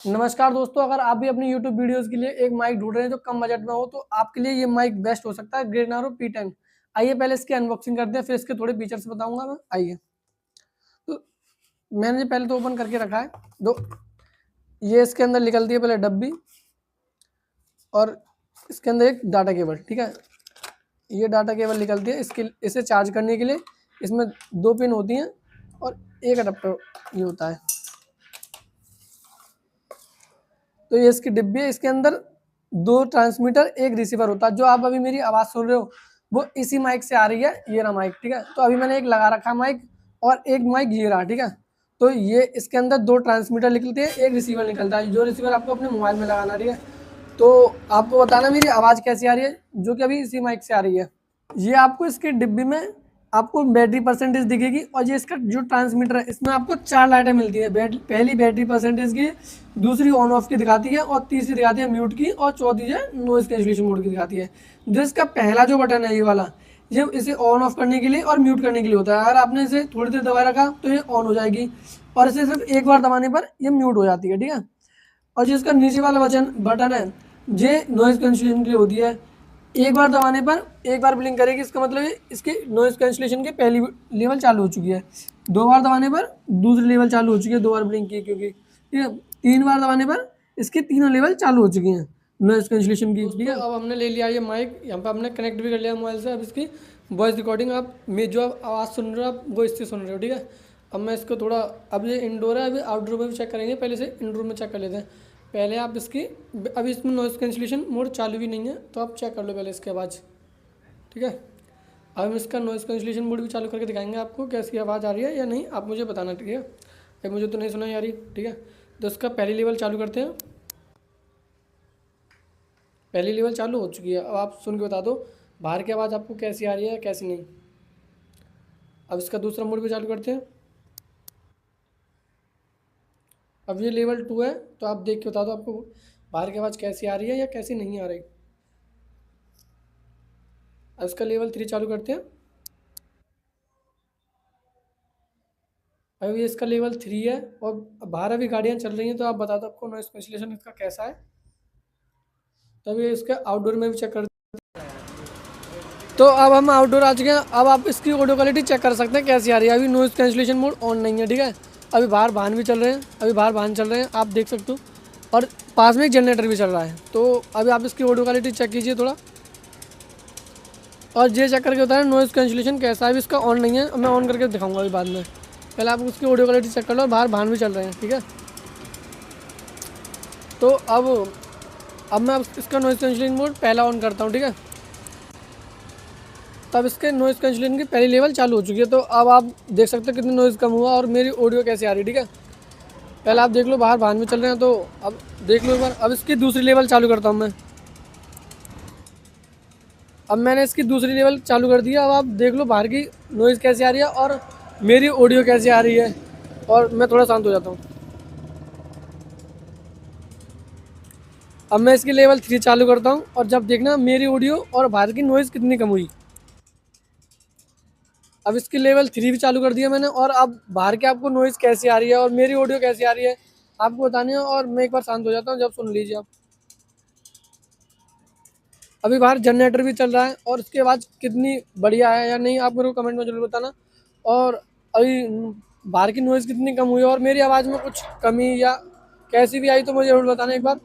नमस्कार दोस्तों, अगर आप भी अपनी YouTube वीडियोस के लिए एक माइक ढूंढ रहे हैं जो कम बजट में हो तो आपके लिए ये माइक बेस्ट हो सकता है, ग्रेट नारो P10। आइए पहले इसकी अनबॉक्सिंग करते हैं, फिर इसके थोड़े फीचर्स बताऊंगा मैं। आइए, तो मैंने पहले तो ओपन करके रखा है। दो ये इसके अंदर निकलती है पहले डब्बी, और इसके अंदर एक डाटा केबल। ठीक है, ये डाटा केबल निकलती है। इसे चार्ज करने के लिए इसमें 2 पिन होती हैं और एक अडेप्टर ये होता है। तो ये इसकी डिब्बी है, इसके अंदर 2 ट्रांसमीटर एक रिसीवर होता है। जो आप अभी मेरी आवाज़ सुन रहे हो वो इसी माइक से आ रही है, ये रहा माइक। ठीक है, तो अभी मैंने एक लगा रखा है माइक, और एक माइक ये रहा। ठीक है, तो ये इसके अंदर 2 ट्रांसमीटर निकलते हैं, एक रिसीवर निकलता है। जो रिसीवर आपको अपने मोबाइल में लगाना। ठीक है, तो आपको बताना मेरी आवाज़ कैसी आ रही है, जो कि अभी इसी माइक से आ रही है। ये आपको इसके डिब्बी में आपको बैटरी परसेंटेज दिखेगी, और ये इसका जो ट्रांसमीटर है इसमें आपको 4 लाइटें मिलती है। पहली बैटरी परसेंटेज की, दूसरी ऑन ऑफ की दिखाती है, और तीसरी दिखाती है म्यूट की, और चौथी जो है नॉइज कैंसिलेशन मोड की दिखाती है। जो इसका पहला जो बटन है ये वाला, ये इसे ऑन ऑफ करने के लिए और म्यूट करने के लिए होता है। अगर आपने इसे थोड़ी देर दबा रखा तो ये ऑन हो जाएगी, और इसे सिर्फ एक बार दबाने पर ये म्यूट हो जाती है। ठीक है, और जो इसका नीचे वाला बटन है ये नॉइज कैंसिलेशन के लिए होती है। एक बार दबाने पर एक बार ब्लिंक करेगी, इसका मतलब है इसके नॉइज कैंसिलेशन की पहली लेवल चालू हो चुकी है। 2 बार दबाने पर दूसरी लेवल चालू हो चुकी है, 2 बार ब्लिंक की क्योंकि। ठीक है, 3 बार दबाने पर इसकी तीनों लेवल चालू हो चुकी हैं नॉइज कैंसिलेशन की। ठीक है, अब हमने ले लिया ये माइक, यहाँ पर हमने कनेक्ट भी कर लिया मोबाइल से। अब इसकी वॉइस रिकॉर्डिंग आप जो आप आवाज़ सुन रहे हो आप वो इससे सुन रहे हो। ठीक है, अब मैं इसको थोड़ा, अब ये इंडोर है, अभी आउटडोर में भी चेक करेंगे, पहले से इंडोर में चेक कर लेते हैं। पहले आप इसकी, अभी इसमें नॉइज़ कैंसिलेशन मोड चालू भी नहीं है, तो आप चेक कर लो पहले इसकी आवाज़। ठीक है, अब हम इसका नॉइज़ कैंसिलेशन मोड भी चालू करके दिखाएंगे आपको कैसी आवाज़ आ रही है या नहीं, आप मुझे बताना। ठीक है, अब मुझे तो नहीं सुनाई आ रही। ठीक है, तो इसका पहली लेवल चालू करते हैं। पहली लेवल चालू हो चुकी है। अब आप सुन के बता दो बाहर की आवाज़ आपको कैसी आ रही है कैसी नहीं। अब इसका दूसरा मोड भी चालू करते हैं। अब ये लेवल 2 है, तो आप देख के बता दो आपको बाहर की आवाज़ कैसी आ रही है या कैसी नहीं आ रही। अब इसका लेवल 3 चालू करते हैं। अभी इसका लेवल 3 है, और बाहर अभी गाड़ियाँ चल रही हैं, तो आप बता दो आपको नॉइज़ कैंसिलेशन इसका कैसा है। तभी इसका आउटडोर में भी चेक कर। तो अब हम आउटडोर आ चुके हैं। अब आप इसकी ऑडियो क्वालिटी चेक कर सकते हैं कैसी आ रही है। अभी नॉइज़ कैंसिलेशन मोड ऑन नहीं है। ठीक है, अभी बाहर वाहन भी चल रहे हैं, अभी बाहर वाहन चल रहे हैं, आप देख सकते हो, और पास में एक जनरेटर भी चल रहा है। तो अभी आप इसकी ऑडियो क्वालिटी चेक कीजिए थोड़ा, और ये चेक करके बताएं नॉइज़ कैंसिलेशन कैसा है। अभी इसका ऑन नहीं है, मैं ऑन करके दिखाऊंगा अभी बाद में। पहले आप उसकी ऑडियो क्वालिटी चेक कर लो, बाहर वाहन भी चल रहे हैं। ठीक है, तो अब मैं इसका नॉइज़ कैंसिलेशन मोड पहला ऑन करता हूँ। ठीक है, तब इसके नॉइज़ कैंसिलेशन की पहली लेवल चालू हो चुकी है। तो अब आप देख सकते हो कितनी नॉइज़ कम हुआ और मेरी ऑडियो कैसे आ रही है। ठीक है, पहले आप देख लो, बाहर वाहन भी चल रहे हैं, तो अब देख लो एक बार। अब इसकी दूसरी लेवल चालू करता हूँ मैं। अब मैंने इसकी दूसरी लेवल चालू कर दिया। अब आप देख लो बाहर की नॉइज़ कैसी आ रही है और मेरी ऑडियो कैसी आ रही है, और मैं थोड़ा शांत हो जाता हूँ। अब मैं इसकी लेवल 3 चालू करता हूँ, और जब देखना मेरी ऑडियो और बाहर की नॉइज़ कितनी कम हुई। अब इसकी लेवल 3 भी चालू कर दिया मैंने, और अब बाहर के आपको नॉइज़ कैसी आ रही है और मेरी ऑडियो कैसी आ रही है आपको बतानी है। और मैं एक बार शांत हो जाता हूँ, जब सुन लीजिए आप। अभी बाहर जनरेटर भी चल रहा है, और इसकी आवाज़ कितनी बढ़िया है या नहीं आप मेरे को कमेंट में ज़रूर बताना। और अभी बाहर की नॉइज़ कितनी कम हुई है और मेरी आवाज़ में कुछ कमी या कैसी भी आई तो मुझे ज़रूर बताना एक बार।